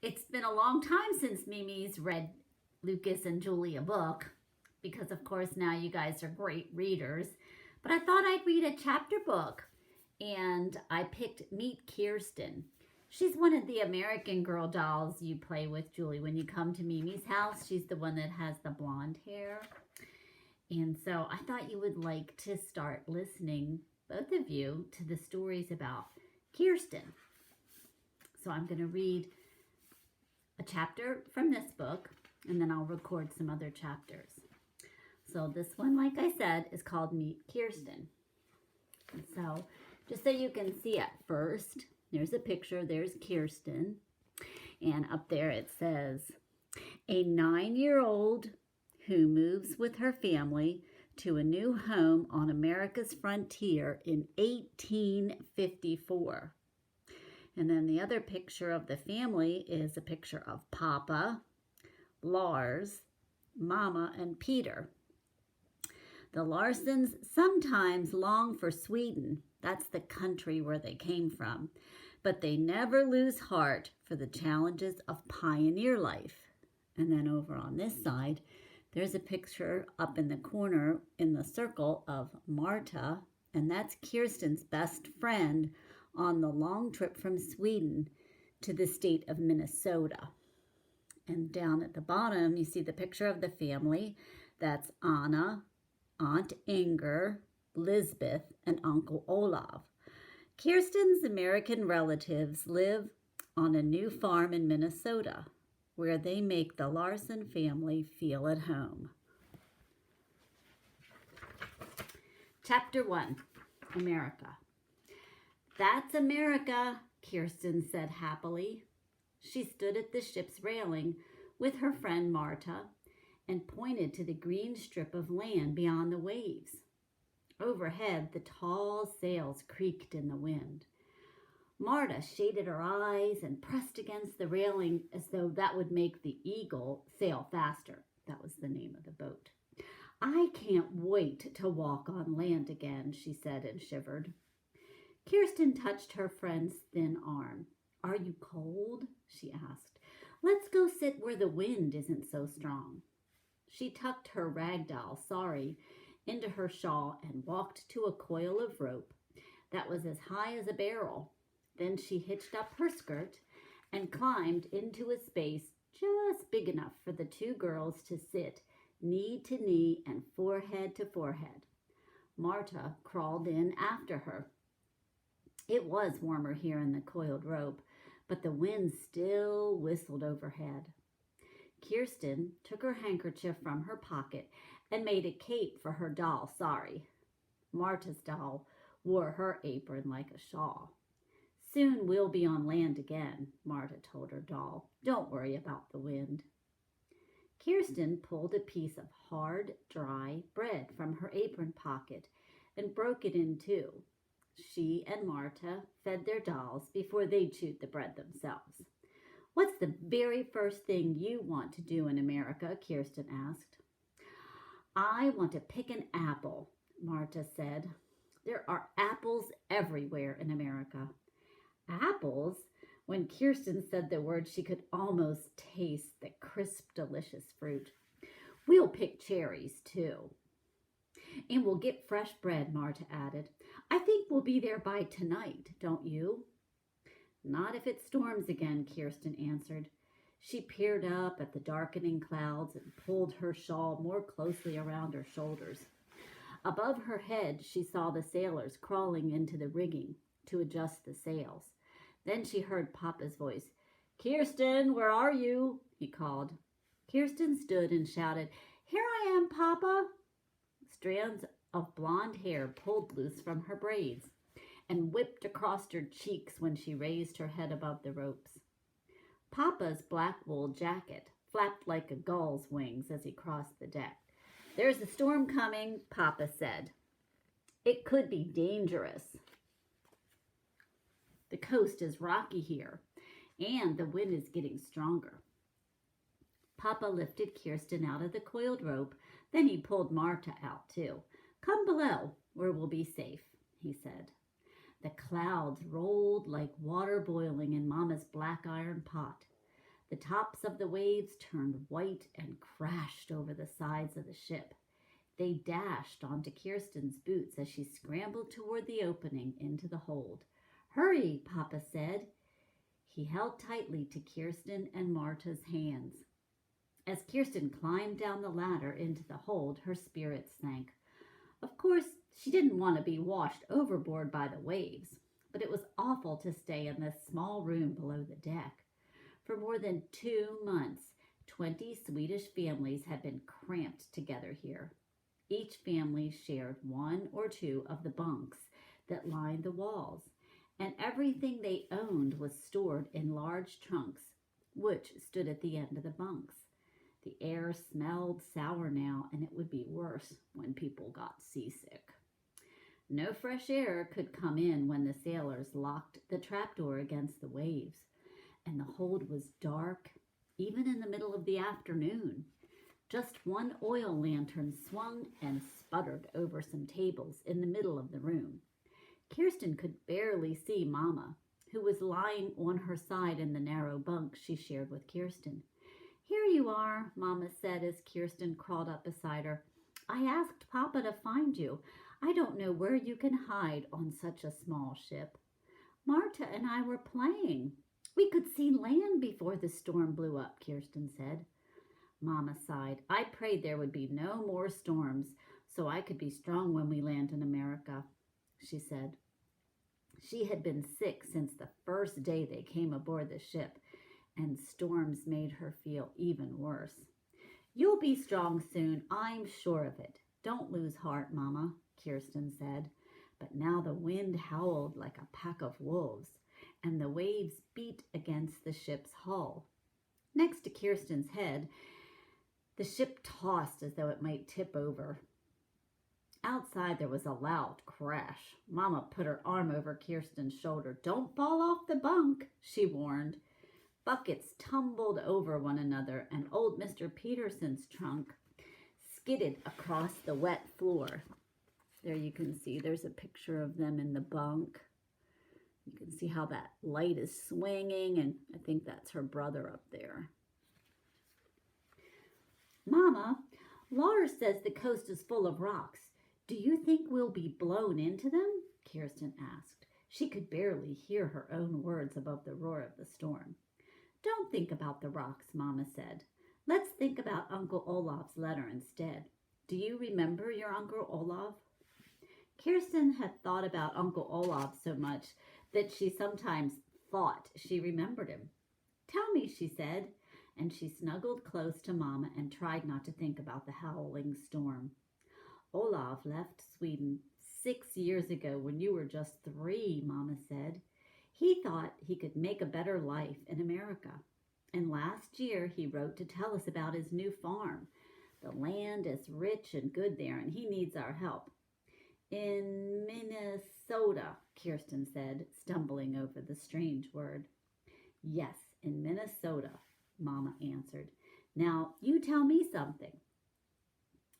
It's been a long time since Mimi's read Lucas and Julie a book because, of course, now you guys are great readers. But I thought I'd read a chapter book, and I picked Meet Kirsten. She's one of the American Girl dolls you play with, Julie, when you come to Mimi's house. She's the one that has the blonde hair. And so I thought you would like to start listening, both of you, to the stories about Kirsten. So I'm going to read a chapter from this book, and then I'll record some other chapters. So this one, like I said, is called Meet Kirsten. And so just so you can see it first, there's a picture. There's Kirsten. And up there it says, a 9-year-old who moves with her family to a new home on America's frontier in 1854. And then the other picture of the family is a picture of Papa, Lars, Mama, and Peter. The Larsens sometimes long for Sweden. That's the country where they came from. But they never lose heart for the challenges of pioneer life. And then over on this side, there's a picture up in the corner in the circle of Marta, and that's Kirsten's best friend on the long trip from Sweden to the state of Minnesota. And down at the bottom, you see the picture of the family. That's Anna, Aunt Inger, Lisbeth, and Uncle Olaf. Kirsten's American relatives live on a new farm in Minnesota, where they make the Larson family feel at home. Chapter 1, America. That's America, Kirsten said happily. She stood at the ship's railing with her friend Marta and pointed to the green strip of land beyond the waves. Overhead, the tall sails creaked in the wind. Marta shaded her eyes and pressed against the railing as though that would make the Eagle sail faster. That was the name of the boat. I can't wait to walk on land again, she said and shivered. Kirsten touched her friend's thin arm. Are you cold? She asked. Let's go sit where the wind isn't so strong. She tucked her rag doll, Sorry, into her shawl and walked to a coil of rope that was as high as a barrel. Then she hitched up her skirt and climbed into a space just big enough for the two girls to sit knee to knee and forehead to forehead. Marta crawled in after her. It was warmer here in the coiled rope, but the wind still whistled overhead. Kirsten took her handkerchief from her pocket and made a cape for her doll, Sorry. Marta's doll wore her apron like a shawl. Soon we'll be on land again, Marta told her doll. Don't worry about the wind. Kirsten pulled a piece of hard, dry bread from her apron pocket and broke it in two. She and Marta fed their dolls before they chewed the bread themselves. What's the very first thing you want to do in America? Kirsten asked. I want to pick an apple, Marta said. There are apples everywhere in America. Apples? When Kirsten said the word, she could almost taste the crisp, delicious fruit. We'll pick cherries, too. And we'll get fresh bread, Marta added. I think we'll be there by tonight, don't you? Not if it storms again, Kirsten answered. She peered up at the darkening clouds and pulled her shawl more closely around her shoulders. Above her head, she saw the sailors crawling into the rigging to adjust the sails. Then she heard Papa's voice. Kirsten, where are you? He called. Kirsten stood and shouted, Here I am, Papa. Strands of blonde hair pulled loose from her braids and whipped across her cheeks when she raised her head above the ropes. Papa's black wool jacket flapped like a gull's wings as he crossed the deck. There's a storm coming, Papa said. It could be dangerous. The coast is rocky here, and the wind is getting stronger. Papa lifted Kirsten out of the coiled rope. Then he pulled Marta out, too. Come below, where we'll be safe, he said. The clouds rolled like water boiling in Mama's black iron pot. The tops of the waves turned white and crashed over the sides of the ship. They dashed onto Kirsten's boots as she scrambled toward the opening into the hold. "Hurry," Papa said. He held tightly to Kirsten and Marta's hands. As Kirsten climbed down the ladder into the hold, her spirits sank. Of course, she didn't want to be washed overboard by the waves, but it was awful to stay in this small room below the deck. For more than 2 months, 20 Swedish families had been cramped together here. Each family shared 1 or 2 of the bunks that lined the walls, and everything they owned was stored in large trunks, which stood at the end of the bunks. The air smelled sour now, and it would be worse when people got seasick. No fresh air could come in when the sailors locked the trapdoor against the waves, and the hold was dark, even in the middle of the afternoon. Just one oil lantern swung and sputtered over some tables in the middle of the room. Kirsten could barely see Mama, who was lying on her side in the narrow bunk she shared with Kirsten. "Here you are," Mama said as Kirsten crawled up beside her. "I asked Papa to find you. I don't know where you can hide on such a small ship." "Marta and I were playing. We could see land before the storm blew up," Kirsten said. Mama sighed. "I prayed there would be no more storms so I could be strong when we land in America," she said. She had been sick since the first day they came aboard the ship, and storms made her feel even worse. "You'll be strong soon, I'm sure of it. Don't lose heart, Mama," Kirsten said. But now the wind howled like a pack of wolves, and the waves beat against the ship's hull. Next to Kirsten's head, the ship tossed as though it might tip over. Outside there was a loud crash. Mama put her arm over Kirsten's shoulder. "Don't fall off the bunk," she warned. Buckets tumbled over one another, and old Mr. Peterson's trunk skidded across the wet floor. There you can see, there's a picture of them in the bunk. You can see how that light is swinging, and I think that's her brother up there. "Mama, Lars says the coast is full of rocks. Do you think we'll be blown into them?" Kirsten asked. She could barely hear her own words above the roar of the storm. "Don't think about the rocks," Mama said. "Let's think about Uncle Olaf's letter instead. Do you remember your Uncle Olaf?" Kirsten had thought about Uncle Olaf so much that she sometimes thought she remembered him. "Tell me," she said, and she snuggled close to Mama and tried not to think about the howling storm. "Olaf left Sweden 6 years ago when you were just 3, Mama said. He thought he could make a better life in America. And last year he wrote to tell us about his new farm. The land is rich and good there, and he needs our help." "In Minnesota," Kirsten said, stumbling over the strange word. "Yes, in Minnesota," Mama answered. "Now, you tell me something."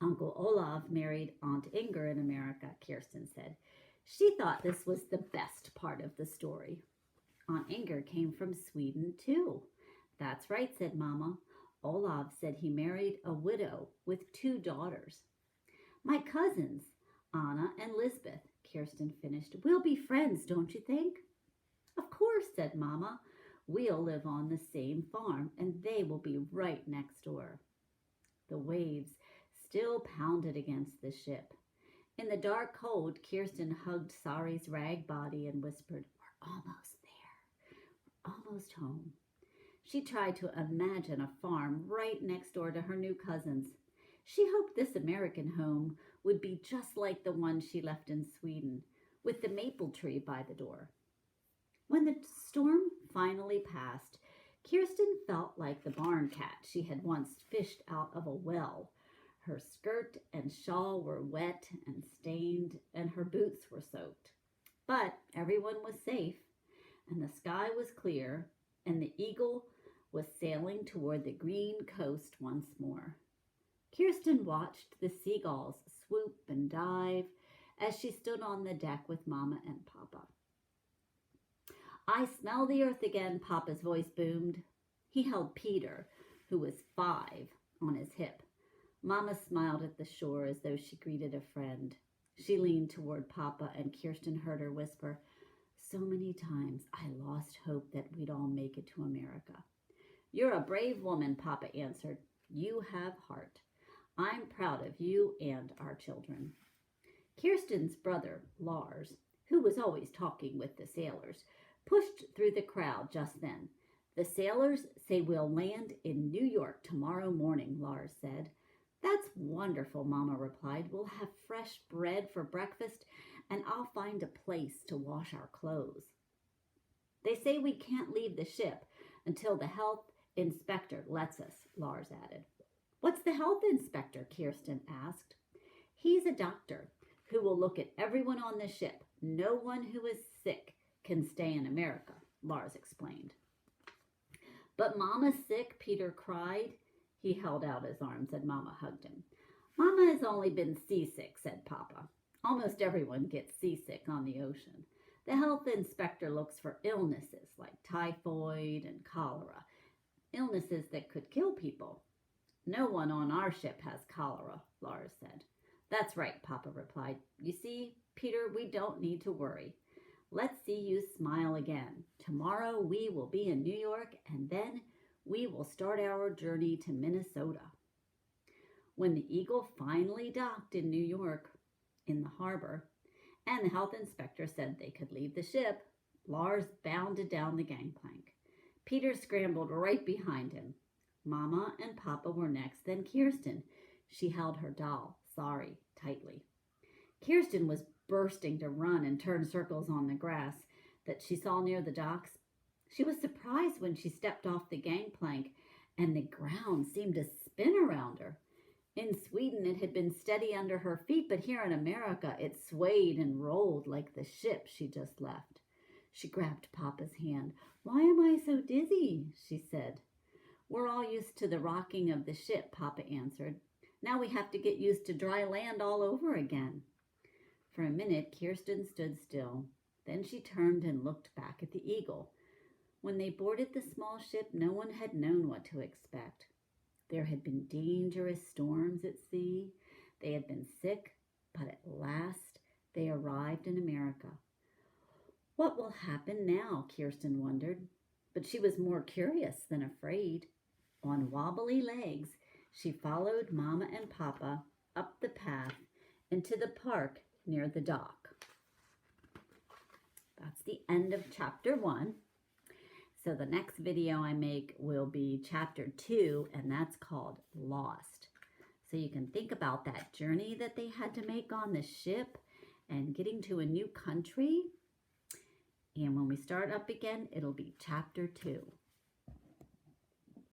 "Uncle Olaf married Aunt Inger in America," Kirsten said. She thought this was the best part of the story. "Aunt Inger came from Sweden, too." "That's right," said Mama. "Olaf said he married a widow with 2 daughters." "My cousins, Anna and Lisbeth," Kirsten finished. "We'll be friends, don't you think?" "Of course," said Mama. "We'll live on the same farm, and they will be right next door." The waves still pounded against the ship. In the dark hold, Kirsten hugged Sari's rag body and whispered, "We're almost there. We're almost home." She tried to imagine a farm right next door to her new cousins. She hoped this American home would be just like the one she left in Sweden, with the maple tree by the door. When the storm finally passed, Kirsten felt like the barn cat she had once fished out of a well. Her skirt and shawl were wet and stained, and her boots were soaked. But everyone was safe, and the sky was clear, and the Eagle was sailing toward the green coast once more. Kirsten watched the seagulls swoop and dive as she stood on the deck with Mama and Papa. "I smell the earth again," Papa's voice boomed. He held Peter, who was 5, on his hip. Mama smiled at the shore as though she greeted a friend. She leaned toward Papa, and Kirsten heard her whisper, "So many times I lost hope that we'd all make it to America." "You're a brave woman," Papa answered. "You have heart. I'm proud of you and our children." Kirsten's brother, Lars, who was always talking with the sailors, pushed through the crowd just then. "The sailors say we'll land in New York tomorrow morning," Lars said. "That's wonderful," Mama replied. "We'll have fresh bread for breakfast, and I'll find a place to wash our clothes." "They say we can't leave the ship until the health inspector lets us," Lars added. "What's the health inspector?" Kirsten asked. "He's a doctor who will look at everyone on the ship. No one who is sick can stay in America," Lars explained. "But Mama's sick," Peter cried. He held out his arms and Mama hugged him. "Mama has only been seasick," said Papa. "Almost everyone gets seasick on the ocean. The health inspector looks for illnesses like typhoid and cholera, illnesses that could kill people." "No one on our ship has cholera," Lars said. "That's right," Papa replied. "You see, Peter, we don't need to worry. Let's see you smile again. Tomorrow we will be in New York, and then we will start our journey to Minnesota." When the Eagle finally docked in New York, in the harbor, and the health inspector said they could leave the ship, Lars bounded down the gangplank. Peter scrambled right behind him. Mama and Papa were next, then Kirsten. She held her doll, Sorry, tightly. Kirsten was bursting to run and turn circles on the grass that she saw near the docks. She was surprised when she stepped off the gangplank and the ground seemed to spin around her. In Sweden, it had been steady under her feet, but here in America, it swayed and rolled like the ship she just left. She grabbed Papa's hand. "Why am I so dizzy?" she said. "We're all used to the rocking of the ship," Papa answered. "Now we have to get used to dry land all over again." For a minute, Kirsten stood still. Then she turned and looked back at the Eagle. When they boarded the small ship, no one had known what to expect. There had been dangerous storms at sea. They had been sick, but at last they arrived in America. What will happen now? Kirsten wondered, but she was more curious than afraid. On wobbly legs, she followed Mama and Papa up the path into the park near the dock. That's the end of chapter 1. So the next video I make will be chapter 2, and that's called Lost. So you can think about that journey that they had to make on the ship and getting to a new country. And when we start up again, it'll be chapter 2.